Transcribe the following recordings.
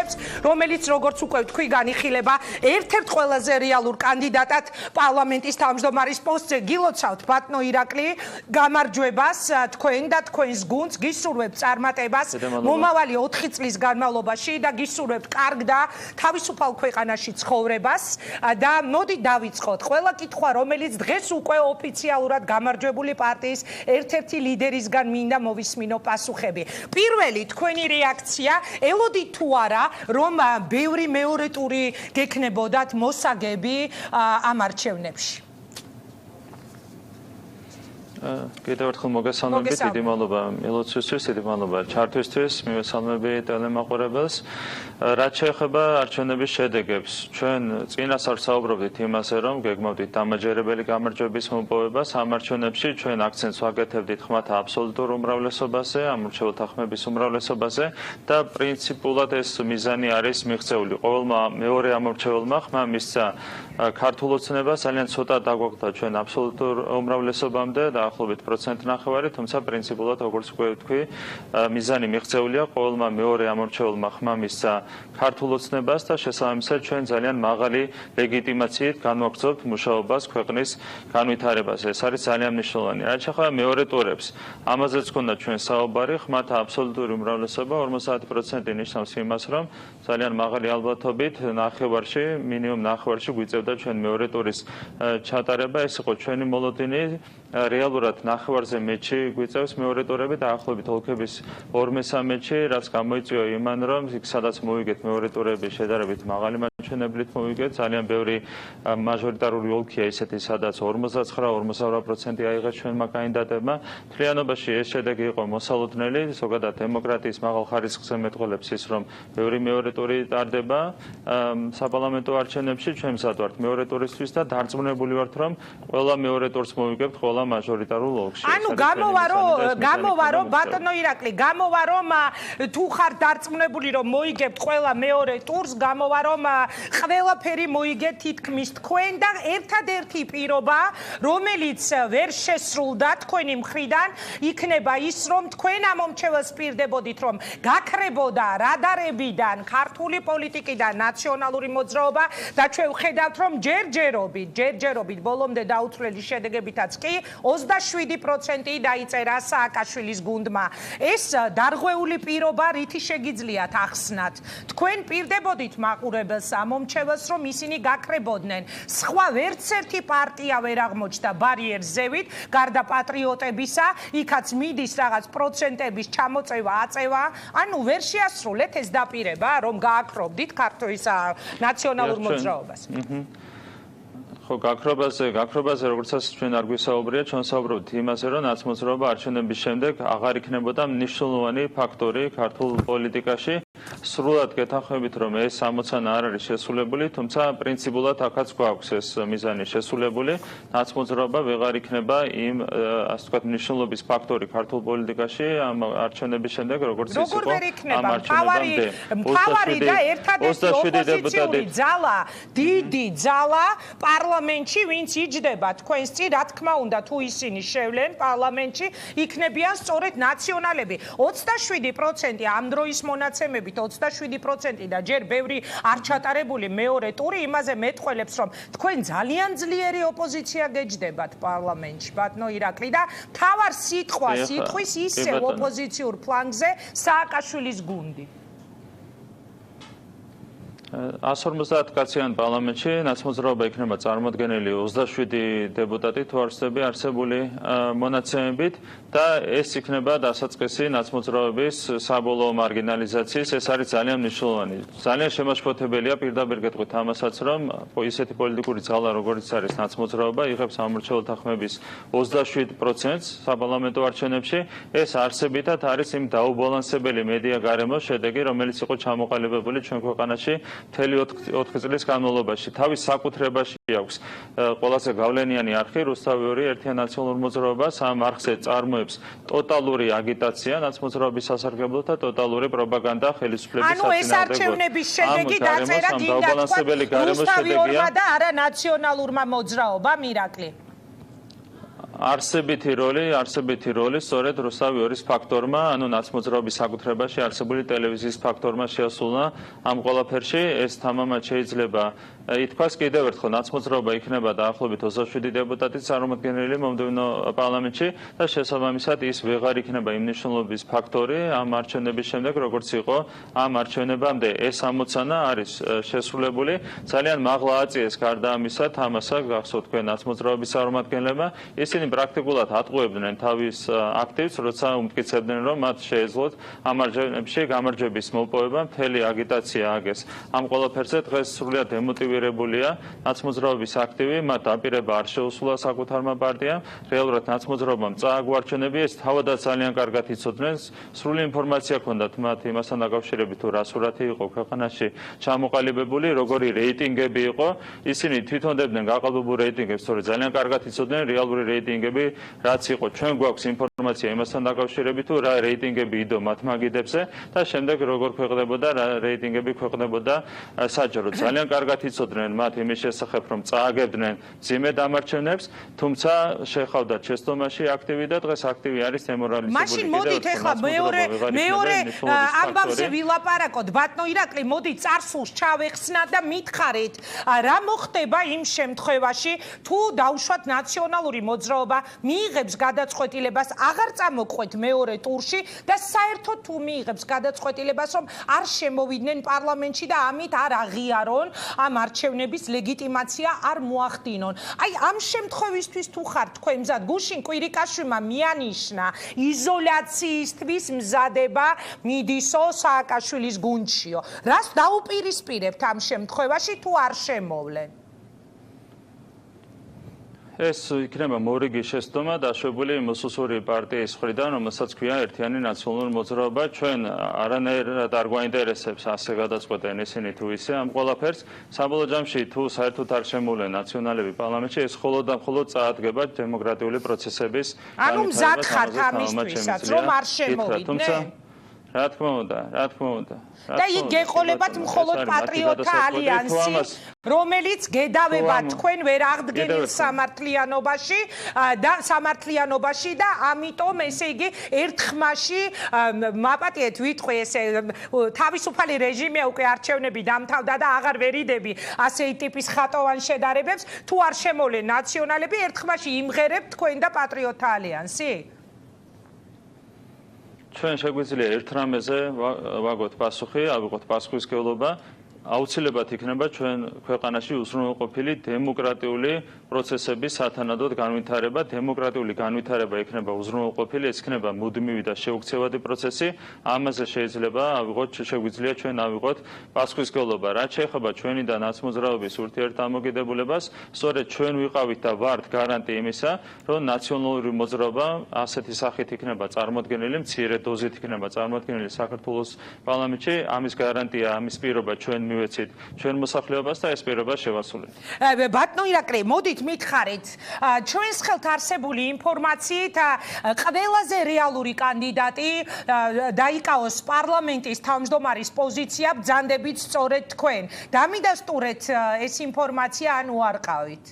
გისურვებს, რომელიც როგორც უკვე თქვი განიხილება, ერთ-ერთ ყველაზე რეალურ კანდიდატად პარლამენტის თავმჯდომარის პოსტზე. გილოცავთ ბატონო ირაკლი, გამარჯვებას თქვენ და თქვენს გუნდს, გისურვებთ წარმატებას მომავალი 4 წლის განმავლობაში და გისურვებთ კარგ და თავისუფალ ქვეყანაში ცხოვრებას და მოდი დავიწყოთ. ყველა კითხვა, რომელიც დღეს უკვე ოფიციალურად გამარჯვებული პარტიის ერთ-ერთი ლიდერისგან მინდა მოვისმინო პასუხები. პირველი თქვენი რეაქცია, ელოდით თუ არა, რომ ბევრი მეორე ტური გექნებოდათ მოსაგები ამ არჩევნებში? კიდევ ერთხელ მოგესალმებით, დიდი მადლობა მილოცისთვის, დიდი მადლობა ჩართვისთვის, მივესალმები ტელემაყურებელს. რაც შეეხება არჩევნების შედეგებს, ჩვენ წინასწარ საუბრობდით იმაზე, რომ გეგმავდით დამაჯერებელი გამარჯვების მოპოვებას ამ არჩევნებში, ჩვენ აქცენტს ვაკეთებდით ხმათა აბსოლუტურ უმრავლესობაზე, ამორჩეულთა ხმების უმრავლესობაზე და პრინციპულად ეს მიზანი არის მიღწეული. ყოველმა მეორე ამორჩეულმა ხმა მისცა ქართულ ოცნებას, ძალიან ცოტა დაგვაქვს ჩვენ აბსოლუტურ უმრავლესობამდე და ახლობით 1.9%, თუმცა პრინციპულად როგორც უკვე ვთქვი, მიზანი მიღწეულია, ყოველმა მეორე ამორჩეულმა ხმა მისცა ქართულ ოცნებას და შესაბამისად ჩვენ ძალიან მაღალი ლეგიტიმაციით განვაგრძობთ მუშაობას ქვეყნის განვითარებაზე. ეს არის ძალიან მნიშვნელოვანი. რაც შეეხება მეორე ტურებს, ამაზეც ჰქონდა ჩვენ საუბარი, ხმათა აბსოლუტური უმრავლესობა 50% ნიშნავს იმას, რომ ძალიან მაღალი ალბათობით ნახევარში, მინიმუმ ნახევარში გვიწევდა ჩვენ მეორე ტურის ჩატარება. ეს იყო ჩვენი მოლოდინი. რეალურად ნახევარზე მეტში გვიწევს მეორე ტურები და ახლობით ოლქების 2/3-ში, რაც გამოიწვია იმან, რომ იქ სადაც მოვიგეთ მეორე ტურები შედარებით მაღალი მაჩვენებლით მოვიგეთ, ძალიან ბევრი მაჟორიტარული ოლქია ისეთი, სადაც 49-58% აიღეს ჩვენმა კანდიდატებმა. მთლიანობაში ეს შედეგი იყო მოსალოდნელი, ზოგადად დემოკრატიის მაღალ ხარისხზე მეტყველებს ის, რომ ბევრი მეორე ტური ტარდება საპარლამენტო არჩევნებში. ჩვენ მზად ვართ მეორე ტურისთვის და დარწმუნებული ვართ, რომ ყველა მეორე ტურს მოვიგებთ ყველა მაჟორიტარულ ოლქში. ანუ გამოვარო ბატონო ირაკლი, გამოვა რომ თუ ხარ დარწმუნებული რომ მოიგებთ ყველა მეორე ტურს, გამოვა რომ ყველაფერი მოიგეთ თითქმის თქვენ და ერთადერთი პირობა, რომელიც ვერ შესრულდა თქვენი მხრიდან, იქნება ის, რომ თქვენ ამომრჩეველს პირდებოდით, რომ გაქრებოდა რადარებიდან ქართული პოლიტიკიდან ნაციონალური მოძრაობა და ჩვენ ვხედავთ, რომ ჯერჯერობით ბოლომდე დაუცვლელი შედეგებითაც კი 27% დაიწერა სააკაშვილის გუნდმა. ეს დარღვეული პირობა რითი შეგიძლიათ ახსნათ? თქვენ პირდებოდით მაყურებელს ამომრჩეველს, რომ ისინი გაქრებოდნენ. სხვა ვერცერთი პარტია ვერ აღმოჩნდა ბარიერს ზევით, გარდა პატრიოტებისა, იქაც მიდის რაღაც პროცენტების ჩამოწევა, აწევა. ანუ ვერ შეასრულეთ ეს დაპირება, რომ გააქრობდით ქართლის ნაციონალურ მოძრაობას. ხო, გაქრობაზე როგორცაც ჩვენ არ გვისაუბრია, ჩვენ საუბრობთ იმაზე, რომ ნაცმოძრაობა არჩევნების შემდეგ აღარ იქნებოდა მნიშვნელოვანი ფაქტორი ქართულ პოლიტიკაში. სრულად გეთანხმებით, რომ ეს ამოცანა არ არის შესრულებული, თუმცა პრინციპულად აქაც გვაქვს ეს მიზანი შესრულებული. ნაცმოძრაობა ვეღარ იქნება იმ, ასე ვთქვათ, მნიშვნელობის ფაქტორი ქართულ პოლიტიკაში ამ არჩევნების შემდეგ, როგორც ის იყო ამ არჩევნებამდე. მთავარი და ერთადერთი ოპოზიციური ძალა, დიდი ძალა პარლამენტში, ვინც იჯდება თქვენს წინ, რა თქმა უნდა, თუ ისინი შევლენ პარლამენტში, იქნებიან სწორედ ნაციონალები. 27% ამ დროის მონაცემებით 27% და ჯერ ბევრი არ ჩატარებული მეორე ტური იმაზე მეტყველებს, რომ თქვენ ძალიან ძლიერი ოპოზიცია გეჯდებათ პარლამენტში, ბატონო ირაკლი და მთავარ სიტყვის ისევ ოპოზიციურ ფლანგზე სააკაშვილის გუნდი. 150 კაციან პარლამენტში ნაცმოძრაობა იქნება წარმოდგენილი 27 დეპუტატით ვარსები არსებული მონაცემებით და ეს იქნება დასაწყისი ნაცმოძრაობის საბოლოო მარგინალიზაციის. ეს არის ძალიან მნიშვნელოვანი. ძალიან შემაშფოთებელია პირდაპირ გეტყვით ამასაც, რომ ისეთი პოლიტიკური ძალა, როგორც არის ნაცმოძრაობა, იღებს ამორჩეულთა ხმების 27%-ს საპარლამენტო არჩევნებში. ეს არსებითად არის იმ დაუბალანსებელი მედია გარემოს შედეგი, რომელიც იყო ჩამოყალიბებული ჩვენ ქვეყანაში მთელი 4 წლის განმავლობაში. თავის საკუთრებაში აქვს ყველაზე გავლენიანი არხი რუსთავი ერთიან ნაციონალურ მოძრაობას. ამ არხზე წარმოებს ტოტალური აგიტაცია ნაცმოძრაობის სასარგებლოდ და ტოტალური პროპაგანდა ხელისუფლების საწინააღმდეგოდ. ანუ ეს არჩევნების შედეგი დაწერა გინდა თქვა რუსთავი ორმა და არა ნაციონალურმა მოძრაობამ ირაკლი. არსებითი როლი სწორედ რუსთავი 2-ის ფაქტორმა, ანუ ნაცმოძრაობის საკუთრებაში არსებული ტელევიზიის ფაქტორმა შეასრულა ამ ყველაფერში. ეს თამამად შეიძლება ითქვას კიდევ ერთხელ, ნაცმოძრაობა იქნება დაახლოებით 27 დეპუტატის წარმომადგენელი მომდევნო პარლამენტში და შესაბამისად ის ვეღარ იქნება იმ მნიშვნელობის ფაქტორი ამ არჩევნების შემდეგ, როგორც იყო ამ არჩევნებამდე. ეს ამოცანა არის შესრულებული. ძალიან მაღლა აწიეს გარდა ამისა თამასა, გახსოვთ თქვენ ნაცმოძრაობის წარმომადგენლებმა. ისინი პრაქტიკულად ატყუებდნენ თავის აქტივს, როცა უმტკიცებდნენ, რომ მათ შეეძლოთ ამ არჩევნებში გამარჯვების მოპოვება, მთელი აგიტაცია ააგეს. ამ ყველაფერზე დღეს სრულიად დემოტივირებულია ნაცმოძრაობის აქტივი, მათ დაპირება არ შეუსულა საკუთარმა პარტიამ. რეალურად ნაცმოძრაობამ წააგვარჩენები, ეს თავადაც ძალიან კარგად იცოდნენ. სრული ინფორმაცია ჰქონდათ მათ იმასთან დაკავშირებით, თუ რა სურათი იყო ქვეყანაში ჩამოყალიბებული, როგორი რეიტინგები იყო. ისინი თვითონდებდნენ გაყალბებულ რეიტინგებს, თორე ძალიან კარგად იცოდნენ რეალური რეიტინგები რაც იყო. ჩვენ გვაქვს ინფორმაცია იმასთან დაკავშირებით, თუ რა რეიტინგები იდო მათ მაგიდებზე და შემდეგ როგორ ქვეყნდებოდა, რა რეიტინგები ქვეყნდებოდა საჯაროდ. ძალიან კარგად იცოდნენ მათ იმის შესახებ, რომ წააგებდნენ მძიმე დამარჩენებს, თუმცა შეხავდათ შეცდომაში აქტივი და დღეს აქტივი არის დემორალიზებული. მაშინ მოდით ახლა მეორე ამბავზე ვილაპარაკოთ. ბატონო ირაკლი, მოდი წარსულს ჩავეხსნათ და მითხარით, რა მოხდება იმ შემთხვევაში, თუ დავუშვათ ნაციონალური მოძრაობა მიიღებს გადაწყვეტილებას აღარ წამოყვეთ მეორე ტურში და საერთოდ თუ მიიღებს გადაწყვეტილებას, რომ არ შემოვიდნენ პარლამენტში და ამით არ აღიარონ ამ არჩევნების ლეგიტიმაცია არ მოახდინონ. აი ამ შემთხვევისთვის თუ ხართ თქვენ მზად, გუშინ კვირიკაშვილმა მიანიშნა იზოლაციისთვის მზადება მიდისო სააკაშვილის გუნდშიო. რას დაუპირისპირებთ ამ შემთხვევაში თუ არ შემოვლენ? ეს იქნება მორიგი შეცდომა დაშვებული მოსუსური პარტიის მხრიდან, რომელსაც ქვია ერთიანი ნაციონალური მოძრაობა. ჩვენ არანაირად არ გვაინტერესებს ასე გადაწყვეტენ ისინი თუ ისე ამ ყველაფერს. საბოლოო ჯამში თუ საერთოდ არ შემოვლენ ნაციონალები პარლამენტში, ეს მხოლოდ და მხოლოდ წაადგება დემოკრატიული პროცესების განვითარებას. ანუ მზად ხართ ამისთვისაც, რომ არ შემოვიდნენ? რა თქმა უნდა. და იქ გეყოლებათ მხოლოდ პატრიოტთა ალიანსი, რომელიც გედავება თქვენ ვერ აღდგენილ სამართლიანობაში და ამიტომ ესე იგი ერთხმაში მაპატიეთ ვიტყვი ესე თავისუფალი რეჟიმია უკვე არჩევნები დამთავრდა და აღარ ვერიდები ასეთი ტიპის ხატოვან შედარებებს. თუ არ შემოვლენ ნაციონალები, ერთხმაში იმღერებთ თქვენ და პატრიოტთა ალიანსი? ჩვენ შეგვიძლია ერთ რამეზე ვაგოთ პასუხი, ავიღოთ პასუხისმგებლობა. აუცილებლად იქნება ჩვენ ქვეყანაში უზრუნველყოფილი დემოკრატიული პროცესების სათანადოდ განვითარება. დემოკრატიული განვითარება იქნება უზრუნველყოფილი, ეს იქნება მუდმივი და შეუქცევადი პროცესი. ამაზე შეგვიძლია ჩვენ ავიღოთ პასუხისმგებლობა. რაც შეეხება ჩვენი და ნაცმოძრაობის ურთიერთდამოკიდებულებას, სწორედ ჩვენ ვიყავით და ვართ გარანტი იმისა, რომ ნაციონალური მოძრაობა ასეთი სახით იქნება წარმოდგენილი, მცირე დოზით იქნება წარმოდგენილი საქართველოს პარლამენტში. ამის გარანტია, ამის პირობა ჩვენ მივეცით ჩვენ მოსახლეობას და ეს პირობა შევასრულეთ. ბატონო ირაკლი, მოდით მითხარით, ჩვენს ხელთ არსებული ინფორმაციით ყველაზე რეალური კანდიდატი დაიკავოს პარლამენტის თავმჯდომარის პოზიცია ბრძანდებით სწორედ თქვენ. დამიდასტურეთ ეს ინფორმაცია ან უარყავით?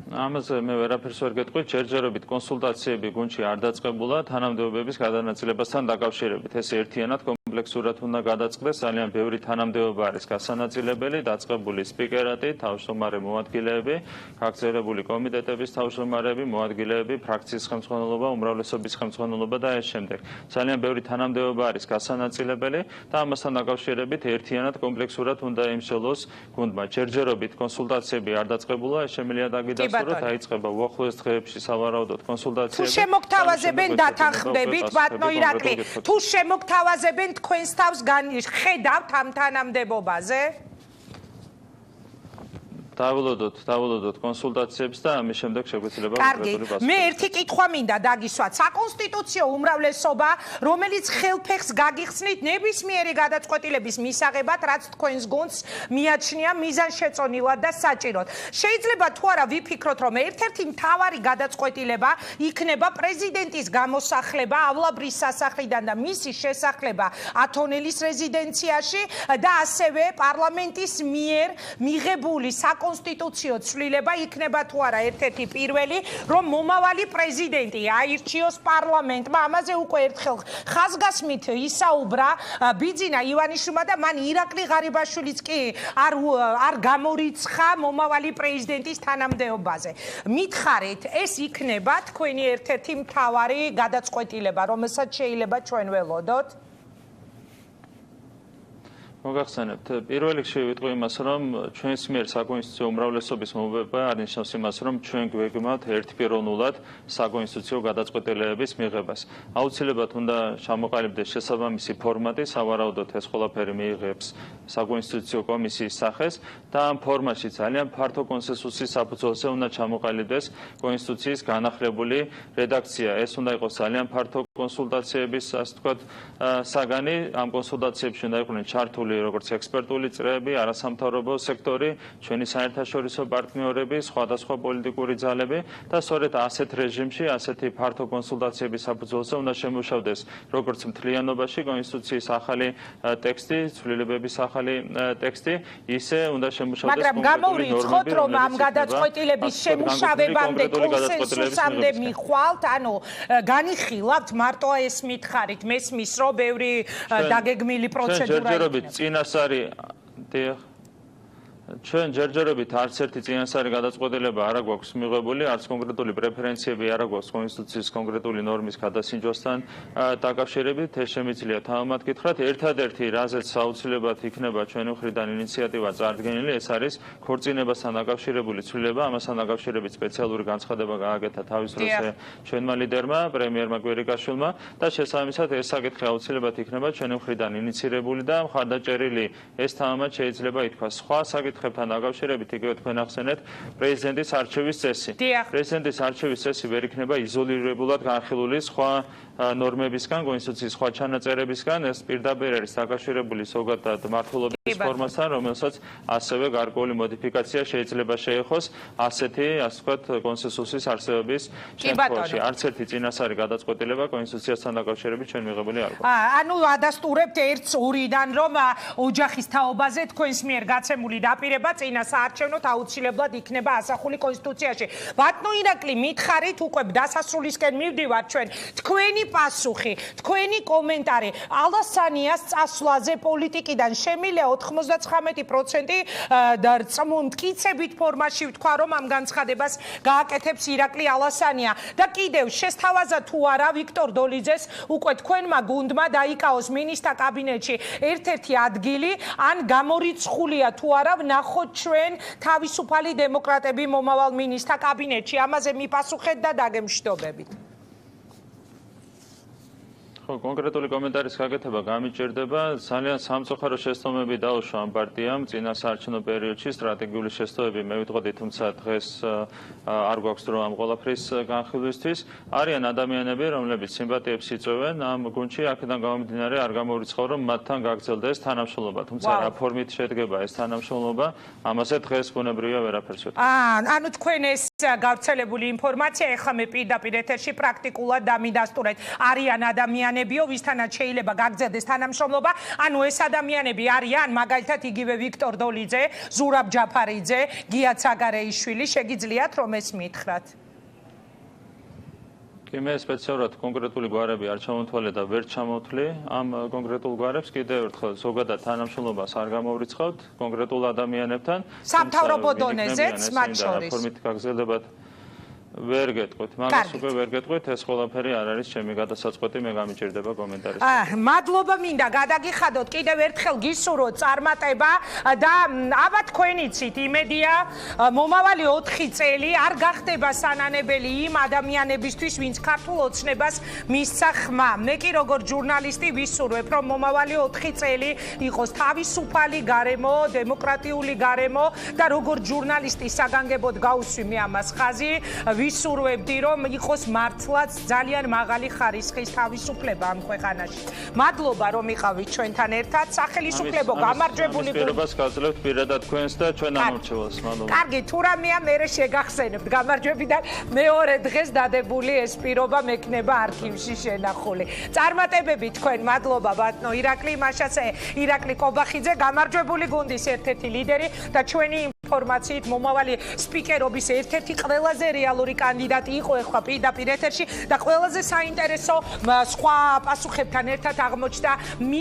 ამაზე მე ვერაფერს ვერ გეტყვით, ჯერჯერობით კონსულტაციები გუნდში არ დაწყებულა თანამდებობების გადანაწილებასთან დაკავშირებით. ეს ერთიანად კომპლექსურად უნდა გადაწყდეს, ძალიან ბევრი თანამდებობა არის გასანაწილებელი, დაწყებული სპიკერატი, თავმჯდომარე მოადგილეები, გაგრძელებული კომიტეტების თავმჯდომარეები, მოადგილეები, ფრაქციის ხელმძღვანელობა, უმრავლესობის ხელმძღვანელობა და ეს შემდეგ. ძალიან ბევრი თანამდებობა არის გასანაწილებელი და ამასთან დაკავშირებით ერთიანად კომპლექსურად უნდა იმსჯელოს გუნდმა. ჯერჯერობით კონსულტაციები არ დაწყებულა, ეს შემიძლია დაგიდასტუროთ. დაიწყება უახლოეს დღეებში სავარაუდოდ კონსულტაციები. თუ შემოგთავაზებენ დათანხმდებით, ბატონო ირაკლი, თუ შემოგთავაზებენ თქვენს თავს ხედავთ ამ თანამდებობაზე? დავალოდოთ კონსულტაციებს და ამის შემდეგ შეგვიძლია კონკრეტული პასუხი. მე ერთი კითხვა მინდა დაგისვათ. საკონსტიტუციო უმრავლესობა, რომელიც ხელფეხს გაგიხსნით ნებისმიერი გადაწყვეტილების მისაღებად, რაც თქვენს გუნდს მიაჩნია მიზანშეწონილად და საჭიროდ. შეიძლება თუ არა ვიფიქროთ, რომ ერთ-ერთი მთავარი გადაწყვეტილება იქნება პრეზიდენტის გამოსახლება ავლაბრის სასახლიდან და მისი შესახლება ათონელის რეზიდენციაში და ასევე პარლამენტის მიერ მიღებული საკონსტიტუციო ცვლილება იქნება თუ არა ერთ-ერთი პირველი, რომ მომავალი პრეზიდენტი აირჩიოს პარლამენტმა. ამაზე უკვე ერთხელ ხაზგასმით ისაუბრა ბიძინა ივანიშვილმა და მან ირაკლი ღარიბაშვილიც კი არ გამორიცხა მომავალი პრეზიდენტის თანამდებობაზე. მითხარით, ეს იქნება თქვენი ერთ-ერთი მთავარი გადაწყვეტილება, რომელსაც შეიძლება ჩვენ ველოდოთ? მოგახსენებთ, პირველ რიგში ვიტყვი იმას, რომ ჩვენს მიერ საკონსტიტუციო უმრავლესობის მოპოვება არნიშნავს იმას, რომ ჩვენ გვეგმავთ ერთპიროვნულად საკონსტიტუციო გადაწყვეტილებების მიღებას. აუცილებლად უნდა ჩამოყალიბდეს შესაბამისი ფორმატი, სავარაუდოდ ეს ყველაფერი მიიღებს საკონსტიტუციო კომისიის სახეს და ამ ფორმატში ძალიან ფართო კონსენსუსის საფუძველზე უნდა ჩამოყალიბდეს კონსტიტუციის განახლებული რედაქცია. ეს უნდა იყოს ძალიან ფართო კონსულტაციების, ასე ვთქვათ, საგანი. ამ კონსულტაციებში უნდა იყვნენ ჩართული როგორც ექსპერტული წრეები, არასამთავრობო სექტორი, ჩვენი საერთაშორისო პარტნიორები, სხვადასხვა პოლიტიკური ძალები და სწორედ ასეთ რეჟიმში, ასეთი ფართო კონსულტაციების საფუძველზე უნდა შემუშავდეს როგორც მთლიანობაში კონსტიტუციის ახალი ტექსტი, ცვლილებების ახალი ტექსტი, ისე უნდა შემუშავდეს მაგრამ გამოვრიცხოთ, რომ ამ გადაწყვეტილების შემუშავებამდე კონსენსუსამდე მიხვალთ, ანუ განიხილავთ მარტო ეს მითხარით, მესმის რომ ბევრი დაგეგმილი პროცედურა იქნება. წინასწარი ჩვენ ჯერჯერობით არც ერთი წინასწარი გადაწყვეტილება არ აქვს მიღებული, არც კონკრეტული პრეფერენციები არ აქვს კონსტიტუციის კონკრეტული ნორმის გადასინჯვასთან დაკავშირებით. ეს შემიძლია თამამად გითხრათ. ერთადერთი, რაზეც აუცილებლად იქნება ჩვენი მხრიდან ინიციატივა წარდგენილი, ეს არის ქორწინებასთან დაკავშირებული ცვლილება. ამასთან დაკავშირებით სპეციალური განცხადება გააკეთა თავის დროზე ჩვენმა ლიდერმა, პრემიერმა კვირიკაშვილმა და შესაბამისად ეს საკითხი აუცილებლად იქნება ჩვენი მხრიდან ინიცირებული და მხარდაჭერილი. ეს თამამად შეიძლება ითქვას. სხვა საკითხი თან დაკავშირებით იგივე თქვენ ახსენეთ პრეზიდენტის არჩევის წესი. პრეზიდენტის არჩევის წესი ვერ იქნება იზოლირებულად განხილული სხვა ნორმებისგან, კონსტიტუციის სხვა ჩანაწერებისგან, ეს პირდაპირ არის დაკავშირებული ზოგადად მმართველობის ფორმასთან, რომელსაც ასევე გარკვეული მოდიფიკაცია შეიძლება შეეხოს ასეთი, ასე ვთქვათ, კონსენსუსის არსებობის შემთხვევაში. არც ერთი წინასწარი გადაწყვეტილება კონსტიტუციასთან დაკავშირებით ჩვენ მიღებული არ გვაქვს. ანუ ადასტურებთ 1-2-დან, რომ ოჯახის თაობაზე თქვენს მიერ გაცემული დაპირება წინა საარჩევნოდ აუცილებლად იქნება ასახული კონსტიტუციაში. ბატონო ირაკლი, მითხარით უკვე დასასრულისკენ მივდივართ ჩვენ. თქვენი პასუხი, თქვენი კომენტარი ალასანიას წასვლაზე პოლიტიკიდან შემილია 99% და მტკიცებით ფორმაში ვთქვა, რომ ამ განცხადებას გააკეთებს ირაკლი ალასანია და კიდევ შესთავაზა თუ არა ვიქტორ დოლიძეს უკვე თქვენმა გუნდმა დაიკავოს მინისტრთა კაბინეტში ერთ-ერთი ადგილი, ან გამორიცხულია თუ არა ვნახოთ ჩვენ თავისუფალი დემოკრატები მომავალ მინისტრთა კაბინეტში. ამაზე მიპასუხეთ და დაგემშვიდობებით. კონკრეტული კომენტარის გაკეთება გამიჭირდება. ძალიან სამწუხარო შეცდომები დაუშვა ამ პარტიამ წინა საარჩევნო პერიოდში სტრატეგიული შეცდომები მე ვიტყოდი, თუმცა დღეს არ გვაქვს დრო ამ ყველაფრის განხილვისთვის. არიან ადამიანები, რომლებიც სიმპათიებს იწვევენ ამ გუნდში, აქედან გამომდინარე არ გამოვრიცხავ, რომ მათთან გაგრძელდეს თანამშრომლობა. თუმცა რა ფორმით შედგება ეს თანამშრომლობა, ამაზე დღეს ბუნებრივია ვერაფერს ვეთქვი. ანუ თქვენ ეს გავრცელებული ინფორმაცია ეხლა მე პირდაპირ ეთერში პრაქტიკულად დამიდასტურეთ. არიან ადამიანებიო, ვისთანაც შეიძლება გაგრძელდეს თანამშრომლობა, ანუ ეს ადამიანები არიან მაგალითად იგივე ვიქტორ დოლიძე, ზურაბ ჯაფარიძე, გია ცაგარეიშვილი, შეგიძლიათ რომ ეს მითხრათ? კი, მე სპეციალურად კონკრეტული გვარები არ ჩამოთვალე და ვერ ჩამოთვლი ამ კონკრეტულ გვარებს. კიდევ ერთხელ ზოგადად თანამშრომლობას არ გამოვრიცხავთ კონკრეტულ ადამიანებთან. სამთავრობო დონეზეც მათ შორის. ფორმით გაგრძელებათ ვერ გეტყვით, მაგას უკვე ვერ გეტყვით, ეს ყველაფერი არ არის ჩემი გადასაწყვეტი, მე გამიჭირდება კომენტარის. მადლობა მინდა გადაგიხადოთ, კიდევ ერთხელ გისურვოთ წარმატება და აბა თქვენიცით იმედია მომავალი 4 წელი არ გახდება სანანებელი იმ ადამიანებისთვის, ვინც ქართულ ოცნებას მისცა ხმა. მე კი როგორც ჟურნალისტი ვისურვებ, რომ მომავალი 4 წელი იყოს თავისუფალი გარემო, დემოკრატიული გარემო და როგორც ჟურნალისტი საგანგებოდ გავუსვი მე ამას ხაზი. ვისურვებდი, რომ იყოს მართლაც ძალიან მაღალი ხარისხის თავისუფლება ამ ქვეყანაში. მადლობა, რომ იყავით ჩვენთან ერთად. სახელისუფლებო გამარჯვებული პირობას გაძლევთ პირადად თქვენს და ჩვენ ამორჩევალს. მადლობა. კარგი, თუ რამეა მე შეგახსენებთ გამარჯვებიდან მეორე დღეს დადებული ეს პირობა მექნება არქივში შენახული. წარმატებები თქვენ, მადლობა ბატონო ირაკლი, მაშასე ირაკლი კობახიძე, გამარჯვებული გუნდის ერთ-ერთი ლიდერი და ჩვენი ინფორმაციით მომავალი სპიკერობის ერთ-ერთი ყველაზე რეალური კანდიდატი იყო ეხლა პირდაპირ ეთერში და ყველაზე საინტერესო სხვა პასუხებთან ერთად აღმოჩნდა